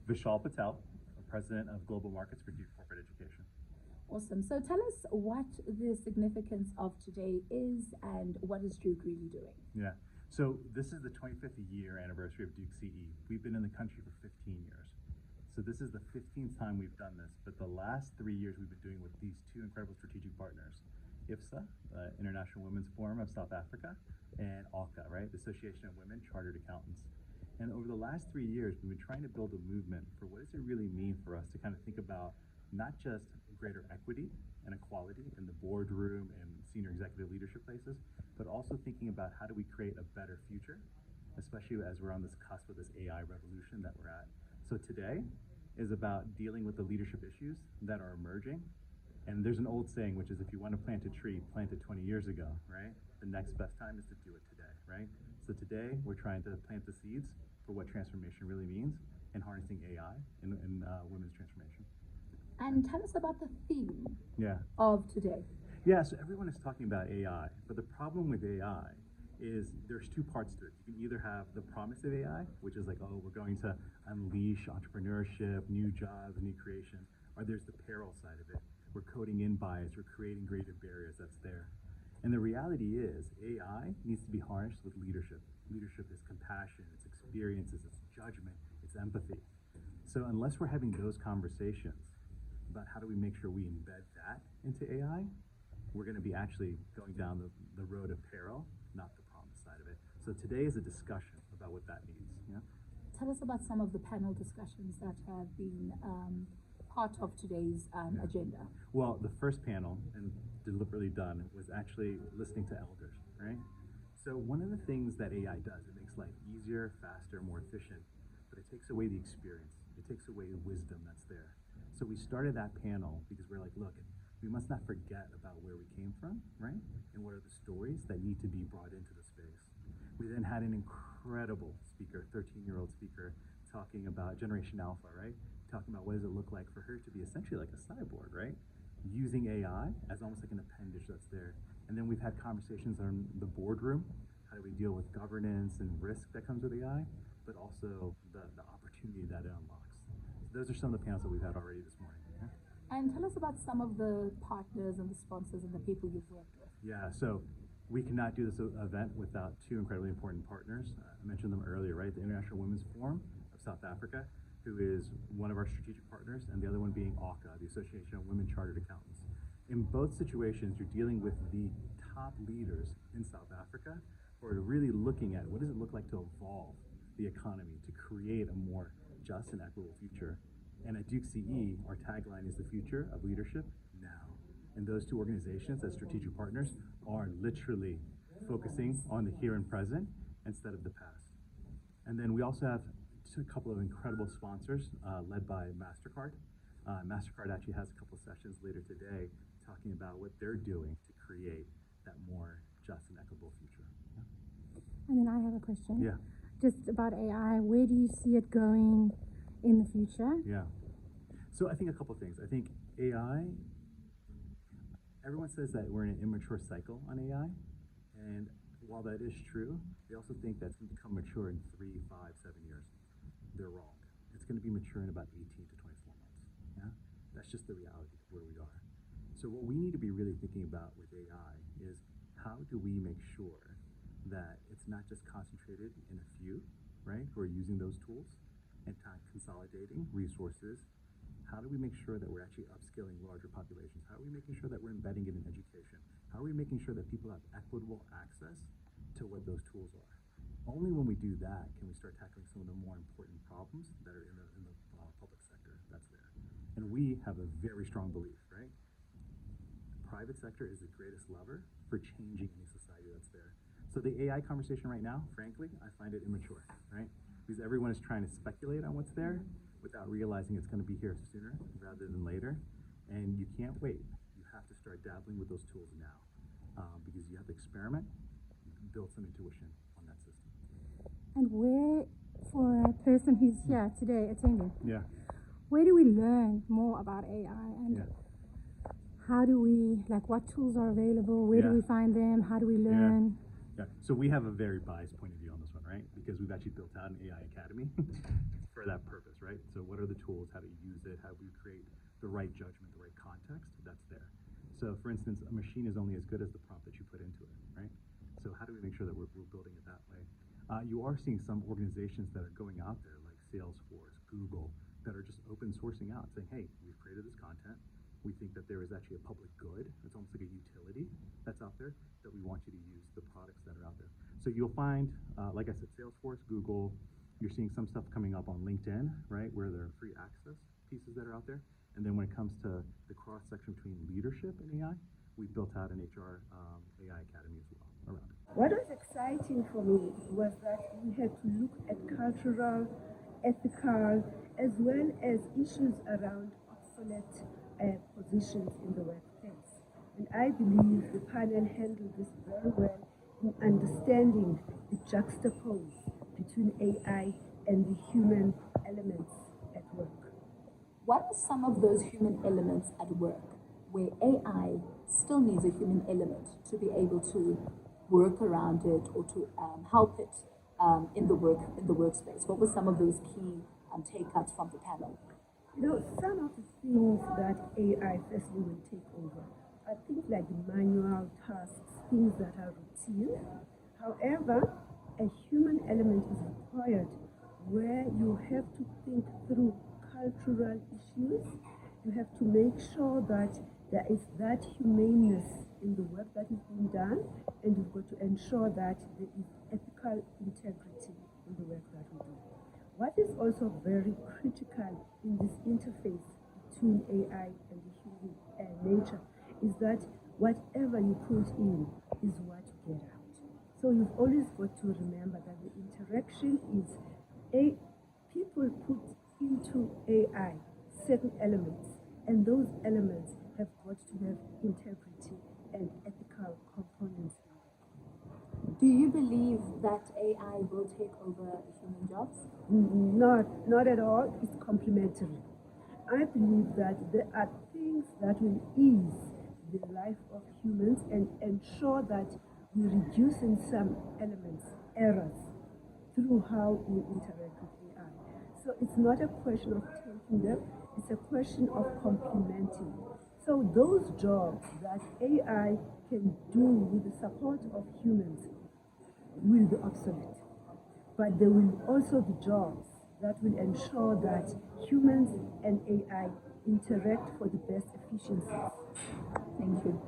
Vishal Patel, President of Global Markets for Duke Corporate Education. Awesome. So tell us what the significance of today is and what is Duke really doing? Yeah. So this is the 25th year anniversary of Duke CE. We've been in the country for 15 years. So this is the 15th time we've done this, but the last 3 years we've been doing with these two incredible strategic partners, IFSA, International Women's Forum of South Africa, and ALCA, right, the Association of Women Chartered Accountants. And over the last 3 years, we've been trying to build a movement for what does it really mean for us to kind of think about not just greater equity and equality in the boardroom and senior executive leadership places, but also thinking about how do we create a better future, especially as we're on this cusp of this AI revolution that we're at. So today is about dealing with the leadership issues that are emerging. And there's an old saying, which is if you want to plant a tree, plant it 20 years ago, right? The next best time is to do it today, right? So today we're trying to plant the seeds for what transformation really means and harnessing AI in women's transformation. And tell us about the theme Yeah. of today. Yeah, so everyone is talking about AI, but the problem with AI is there's two parts to it. You can either have the promise of AI, which is like, oh, we're going to unleash entrepreneurship, new jobs, new creation, or there's the peril side of it. We're coding in bias, we're creating greater barriers that's there. And the reality is AI needs to be harnessed with leadership. Leadership is compassion, it's experiences, it's judgment, it's empathy. So unless we're having those conversations about how do we make sure we embed that into AI, we're going to be actually going down the road of peril, not the promise side of it. So today is a discussion about what that means. Yeah? Tell us about some of the panel discussions that have been part of today's agenda. Well, the first panel, and deliberately done, was actually listening to elders, right? So one of the things that AI does, it makes life easier, faster, more efficient, but it takes away the experience. It takes away the wisdom that's there. So we started that panel because we're like, look, we must not forget about where we came from, right? And what are the stories that need to be brought into the space. We then had an incredible speaker, 13-year-old speaker, talking about Generation Alpha, right? Talking about what does it look like for her to be essentially like a cyborg, right? Using AI as almost like an appendage that's there. And then we've had conversations on the boardroom. How do we deal with governance and risk that comes with AI, but also the opportunity that it unlocks. So those are some of the panels that we've had already this morning. Yeah? And tell us about some of the partners and the sponsors and the people you've worked with. Yeah, so we cannot do this event without two incredibly important partners. I mentioned them earlier, right? The International Women's Forum of South Africa, who is one of our strategic partners, and the other one being ALCA, the Association of Women Chartered Accountants. In both situations, you're dealing with the top leaders in South Africa who are really looking at what does it look like to evolve the economy, to create a more just and equitable future. And at Duke CE, our tagline is the future of leadership now. And those two organizations as strategic partners are literally focusing on the here and present instead of the past. And then we also have a couple of incredible sponsors led by MasterCard. MasterCard actually has a couple of sessions later today talking about what they're doing to create that more just and equitable future. Yeah. And then I have a question. Yeah. Just about AI, where do you see it going in the future? Yeah. So I think a couple of things. I think AI, everyone says that we're in an immature cycle on AI. And while that is true, they also think that's going to become mature in 3, 5, 7 years. They're wrong. It's going to be mature in about 18 to 24 months. Yeah? That's just the reality of where we are. So what we need to be really thinking about with AI is how do we make sure that it's not just concentrated in a few, right, who are using those tools and consolidating resources. How do we make sure that we're actually upskilling larger populations? How are we making sure that we're embedding it in education? How are we making sure that people have equitable access to what those tools are? Only when we do that can we start tackling some of the more important problems that are in the public sector that's there. And we have a very strong belief, right? The private sector is the greatest lever for changing any society that's there. So the AI conversation right now, frankly, I find it immature, right? Because everyone is trying to speculate on what's there without realizing it's going to be here sooner rather than later. And you can't wait. You have to start dabbling with those tools now because you have to experiment, build some intuition on that system. And where, for a person who's here today attending, Yeah. where do we learn more about AI? And Yeah. how do we, like, what tools are available? Where do we find them? How do we learn? Yeah. So we have a very biased point of view on this one, right? Because we've actually built out an AI academy for that purpose, right? So what are how to use it, how we create the right judgment, the right context, that's there. So for instance, a machine is only as good as the prompt that you put into it, right? So how do we make sure that we're building it that way? You are seeing some organizations that are going out there, like Salesforce, Google, that are just open sourcing out, saying, hey, we've created this content. We think that there is actually a public good. It's almost like a utility that's out there that we want you to use the products that are out there. So you'll find, like I said, Salesforce, Google, you're seeing some stuff coming up on LinkedIn, right, where there are free access pieces that are out there. And then when it comes to the cross-section between leadership and AI, we built out an HR AI Academy as well around it. What was exciting for me was that we had to look at cultural, ethical, as well as issues around obsolete positions in the workplace. And I believe the panel handled this very well in understanding the juxtapose between AI and the human elements at work. What are some of those human elements at work where AI still needs a human element to be able to work around it or to help it in the workspace? What were some of those key take-ups from the panel? You know, some of the things that AI firstly will take over are things like manual tasks, things that are routine. However, a human element is required where you have to think through cultural issues. You have to make sure that there is that humaneness in the work that is being done, and you've got to ensure that there is ethical integrity in the work that we do. What is also very critical in this interface between AI and the human nature is that whatever you put in is what you get out. So you've always got to remember that the interaction is people put into AI certain elements, and those elements have got to have integrity and ethical components. Do you believe that AI will take over human jobs? Not at all. It's complementary. I believe that there are things that will ease the life of humans and ensure that we reduce in some elements errors through how we interact with AI. So it's not a question of taking them, it's a question of complementing. So those jobs that AI can do with the support of humans will be obsolete. But there will also be jobs that will ensure that humans and AI interact for the best efficiencies. Thank you.